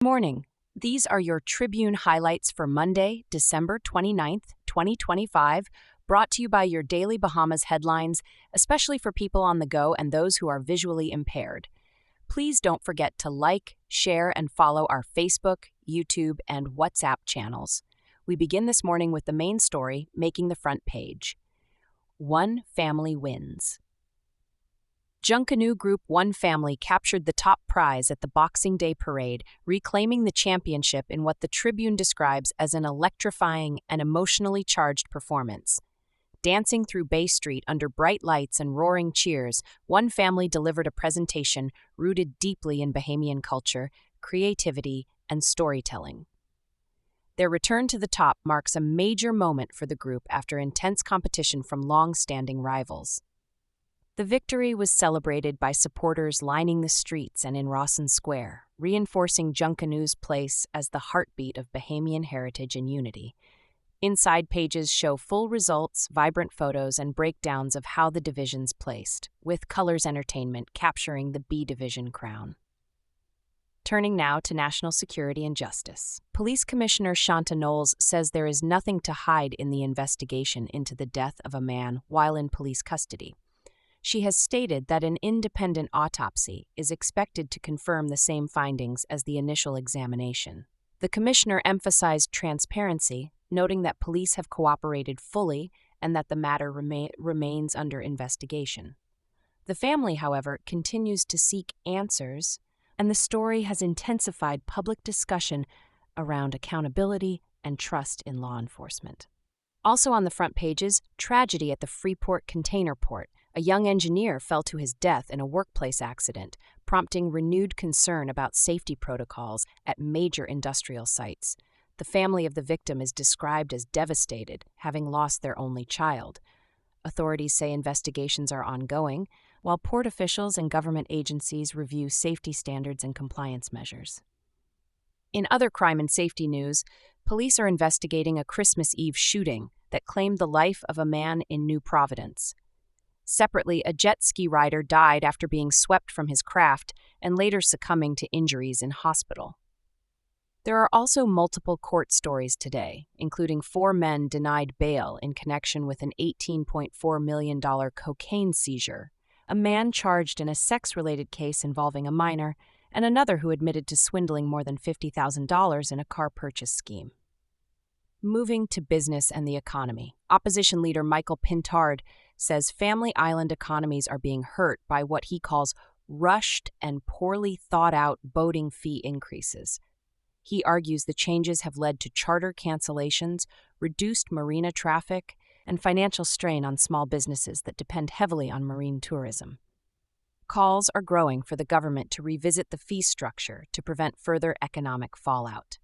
morning. These are your Tribune highlights for Monday, December 29th, 2025, brought to you by your Daily Bahamas headlines, especially for people on the go and those who are visually impaired. Please don't forget to like, share, and follow our Facebook, YouTube, and WhatsApp channels. We begin this morning with the main story making the front page. One family wins. Junkanoo Group One family captured the top prize at the Boxing Day parade, reclaiming the championship in what the Tribune describes as an electrifying and emotionally charged performance. Dancing through Bay Street under bright lights and roaring cheers, One family delivered a presentation rooted deeply in Bahamian culture, creativity, and storytelling. Their return to the top marks a major moment for the group after intense competition from long-standing rivals. The victory was celebrated by supporters lining the streets and in Rawson Square, reinforcing Junkanoo's place as the heartbeat of Bahamian heritage and unity. Inside pages show full results, vibrant photos, and breakdowns of how the divisions placed, with Colors Entertainment capturing the B Division crown. Turning now to national security and justice. Police Commissioner Shanta Knowles says there is nothing to hide in the investigation into the death of a man while in police custody. She has stated that an independent autopsy is expected to confirm the same findings as the initial examination. The commissioner emphasized transparency, noting that police have cooperated fully and that the matter remains under investigation. The family, however, continues to seek answers, and the story has intensified public discussion around accountability and trust in law enforcement. Also on the front pages, tragedy at the Freeport Container Port. A young engineer fell to his death in a workplace accident, prompting renewed concern about safety protocols at major industrial sites. The family of the victim is described as devastated, having lost their only child. Authorities say investigations are ongoing, while port officials and government agencies review safety standards and compliance measures. In other crime and safety news, police are investigating a Christmas Eve shooting that claimed the life of a man in New Providence. Separately, a jet ski rider died after being swept from his craft and later succumbing to injuries in hospital. There are also multiple court stories today, including 4 men denied bail in connection with an $18.4 million cocaine seizure, a man charged in a sex-related case involving a minor, and another who admitted to swindling more than $50,000 in a car purchase scheme. Moving to business and the economy, opposition leader Michael Pintard says Family Island economies are being hurt by what he calls rushed and poorly thought-out boating fee increases. He argues the changes have led to charter cancellations, reduced marina traffic, and financial strain on small businesses that depend heavily on marine tourism. Calls are growing for the government to revisit the fee structure to prevent further economic fallout.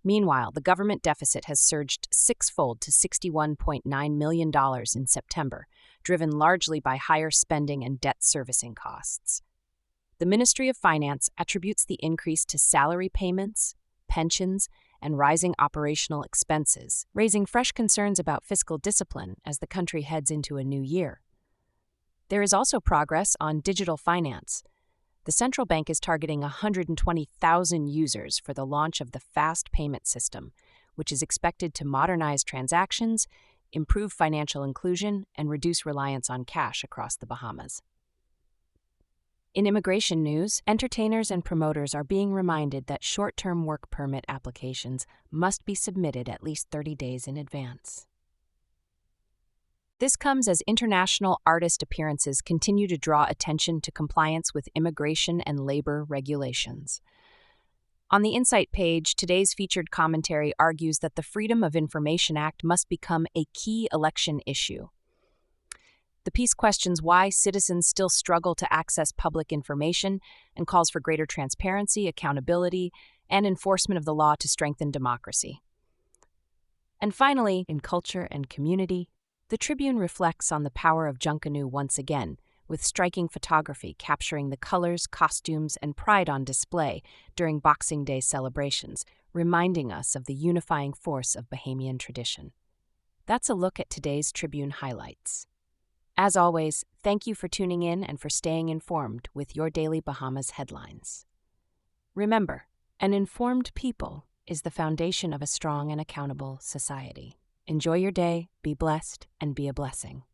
Meanwhile, the government deficit has surged sixfold to $61.9 million in September, driven largely by higher spending and debt servicing costs. The Ministry of Finance attributes the increase to salary payments, pensions, and rising operational expenses, raising fresh concerns about fiscal discipline as the country heads into a new year. There is also progress on digital finance. The central bank is targeting 120,000 users for the launch of the Fast Payment System, which is expected to modernize transactions, improve financial inclusion, and reduce reliance on cash across the Bahamas. In immigration news, entertainers and promoters are being reminded that short-term work permit applications must be submitted at least 30 days in advance. This comes as international artist appearances continue to draw attention to compliance with immigration and labor regulations. On the Insight page, today's featured commentary argues that the Freedom of Information Act must become a key election issue. The piece questions why citizens still struggle to access public information and calls for greater transparency, accountability, and enforcement of the law to strengthen democracy. And finally, in culture and community, the Tribune reflects on the power of Junkanoo once again, with striking photography capturing the colors, costumes, and pride on display during Boxing Day celebrations, reminding us of the unifying force of Bahamian tradition. That's a look at today's Tribune highlights. As always, thank you for tuning in and for staying informed with your Daily Bahamas headlines. Remember, An informed people is the foundation of a strong and accountable society. Enjoy your day, be blessed, and be a blessing.